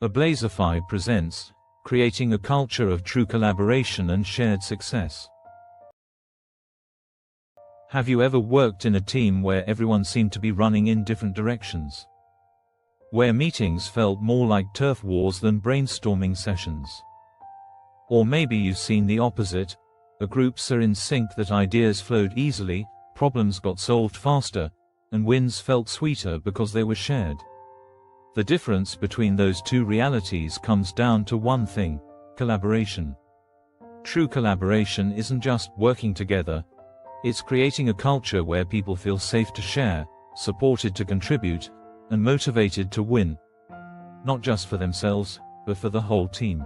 Ablazify presents Creating a Culture of True Collaboration and Shared Success. Have you ever worked in a team where everyone seemed to be running in different directions? Where meetings felt more like turf wars than brainstorming sessions? Or maybe you've seen the opposite, a group so in sync that ideas flowed easily, problems got solved faster, and wins felt sweeter because they were shared. The difference between those two realities comes down to one thing: collaboration. True collaboration isn't just working together, it's creating a culture where people feel safe to share, supported to contribute, and motivated to win. Not just for themselves, but for the whole team.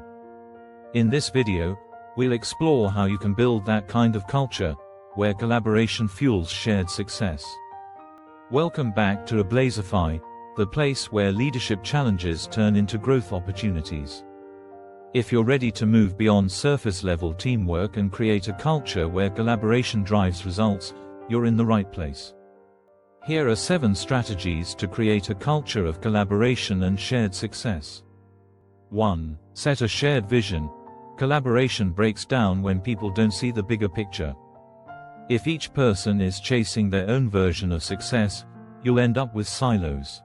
In this video, we'll explore how you can build that kind of culture, where collaboration fuels shared success. Welcome back to Ablazify, the place where leadership challenges turn into growth opportunities. If you're ready to move beyond surface-level teamwork and create a culture where collaboration drives results, you're in the right place. Here are 7 strategies to create a culture of collaboration and shared success. 1. Set a shared vision. Collaboration breaks down when people don't see the bigger picture. If each person is chasing their own version of success, you'll end up with silos.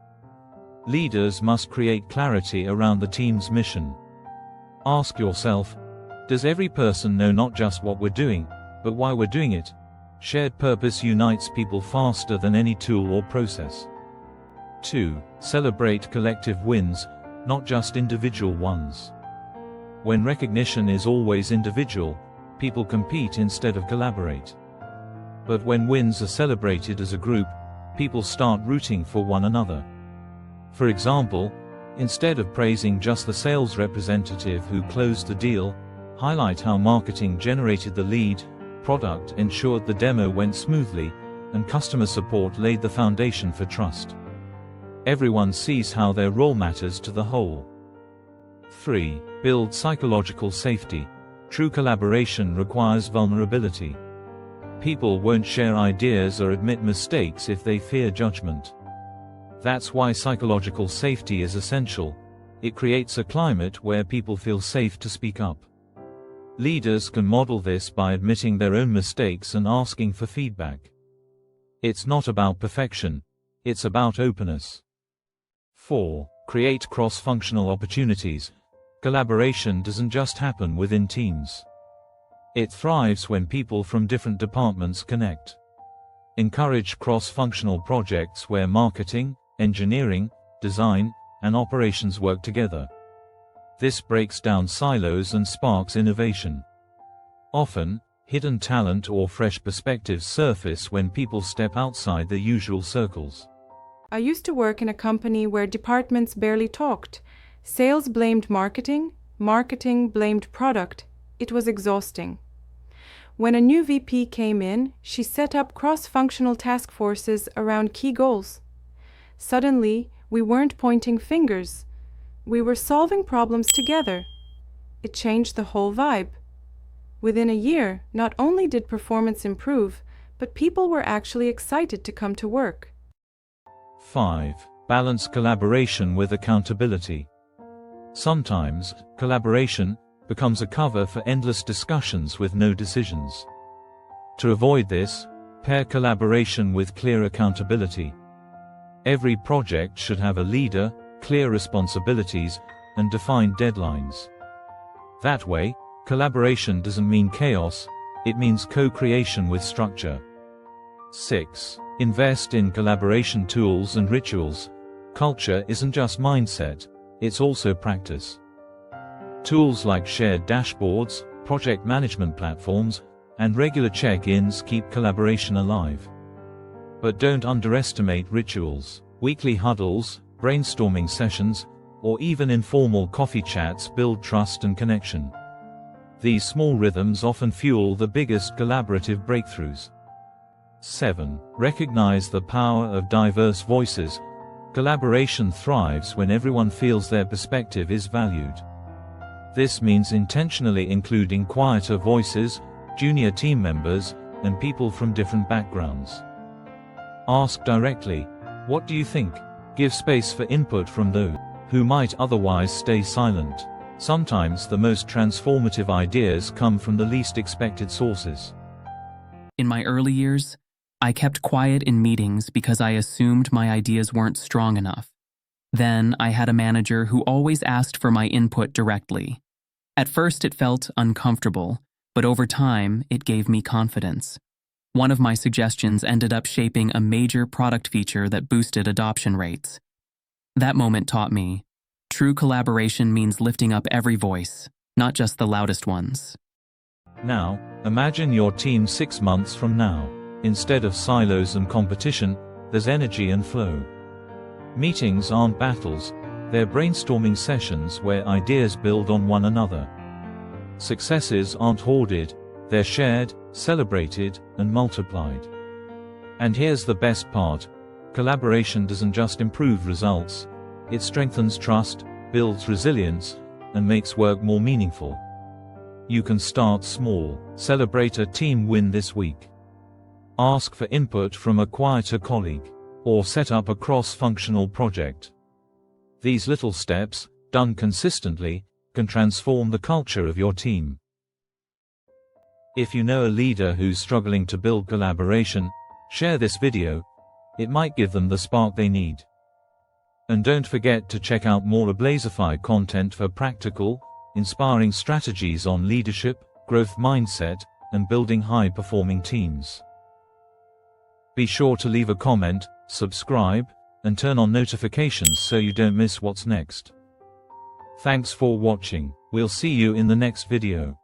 Leaders must create clarity around the team's mission. Ask yourself, does every person know not just what we're doing, but why we're doing it? Shared purpose unites people faster than any tool or process. 2. Celebrate collective wins, not just individual ones. When recognition is always individual, people compete instead of collaborate. But when wins are celebrated as a group, people start rooting for one another. For example, instead of praising just the sales representative who closed the deal, highlight how marketing generated the lead, product ensured the demo went smoothly, and customer support laid the foundation for trust. Everyone sees how their role matters to the whole. 3. Build psychological safety. True collaboration requires vulnerability. People won't share ideas or admit mistakes if they fear judgment. That's why psychological safety is essential. It creates a climate where people feel safe to speak up. Leaders can model this by admitting their own mistakes and asking for feedback. It's not about perfection, it's about openness. 4. Create cross-functional opportunities. Collaboration doesn't just happen within teams. It thrives when people from different departments connect. Encourage cross-functional projects where marketing, engineering, design, and operations work together. This breaks down silos and sparks innovation. Often, hidden talent or fresh perspectives surface when people step outside their usual circles. I used to work in a company where departments barely talked. Sales blamed marketing, marketing blamed product. It was exhausting. When a new VP came in, she set up cross-functional task forces around key goals. Suddenly, we weren't pointing fingers. We were solving problems together. It changed the whole vibe. Within a year, not only did performance improve, but people were actually excited to come to work. 5. Balance collaboration with accountability. Sometimes, collaboration becomes a cover for endless discussions with no decisions. To avoid this, pair collaboration with clear accountability. Every project should have a leader, clear responsibilities, and defined deadlines. That way, collaboration doesn't mean chaos, it means co-creation with structure. 6. Invest in collaboration tools and rituals. Culture isn't just mindset, it's also practice. Tools like shared dashboards, project management platforms, and regular check-ins keep collaboration alive. But don't underestimate rituals. Weekly huddles, brainstorming sessions, or even informal coffee chats build trust and connection. These small rhythms often fuel the biggest collaborative breakthroughs. 7. Recognize the power of diverse voices. Collaboration thrives when everyone feels their perspective is valued. This means intentionally including quieter voices, junior team members, and people from different backgrounds. Ask directly, what do you think? Give space for input from those who might otherwise stay silent. Sometimes the most transformative ideas come from the least expected sources. In my early years, I kept quiet in meetings because I assumed my ideas weren't strong enough. Then I had a manager who always asked for my input directly. At first it felt uncomfortable, but over time it gave me confidence. One of my suggestions ended up shaping a major product feature that boosted adoption rates. That moment taught me, true collaboration means lifting up every voice, not just the loudest ones. Now, imagine your team 6 months from now. Instead of silos and competition, there's energy and flow. Meetings aren't battles, they're brainstorming sessions where ideas build on one another. Successes aren't hoarded, they're shared, celebrated, and multiplied. And here's the best part: collaboration doesn't just improve results, it strengthens trust, builds resilience, and makes work more meaningful. You can start small, celebrate a team win this week. Ask for input from a quieter colleague, or set up a cross-functional project. These little steps, done consistently, can transform the culture of your team. If you know a leader who's struggling to build collaboration, share this video. It might give them the spark they need. And don't forget to check out more Ablazify content for practical, inspiring strategies on leadership, growth mindset, and building high-performing teams. Be sure to leave a comment, subscribe, and turn on notifications so you don't miss what's next. Thanks for watching. We'll see you in the next video.